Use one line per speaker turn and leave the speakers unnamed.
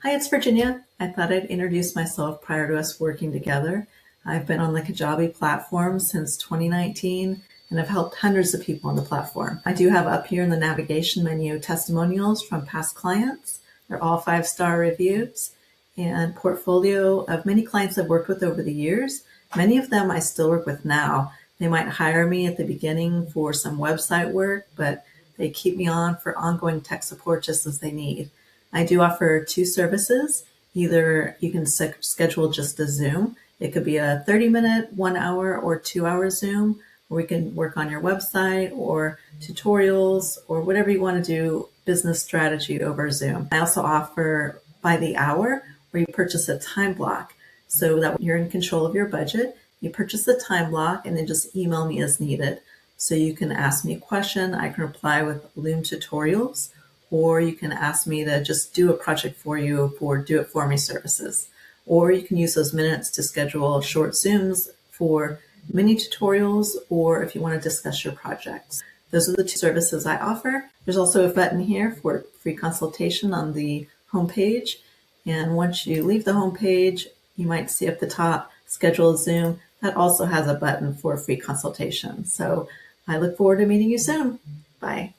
Hi, it's Virginia. I thought I'd introduce myself prior to us working together. I've been on the Kajabi platform since 2019 and have helped hundreds of people on the platform. I do have up here in the navigation menu testimonials from past clients. They're all 5-star reviews and portfolio of many clients I've worked with over the years. Many of them I still work with now. They might hire me at the beginning for some website work, but they keep me on for ongoing tech support just as they need. I do offer 2 services. Either you can schedule just a Zoom. It could be a 30-minute, 1 hour, or 2-hour Zoom, where we can work on your website or tutorials or whatever you want to do, business strategy over Zoom. I also offer by the hour, where you purchase a time block so that you're in control of your budget. You purchase the time block and then just email me as needed. So you can ask me a question. I can reply with Loom tutorials, or you can ask me to just do a project for you for do it for me services. Or you can use those minutes to schedule short Zooms for mini tutorials, or if you want to discuss your projects. Those are the 2 services I offer. There's also a button here for free consultation on the homepage. And once you leave the homepage, you might see up the top, schedule a Zoom. That also has a button for free consultation. So I look forward to meeting you soon. Bye.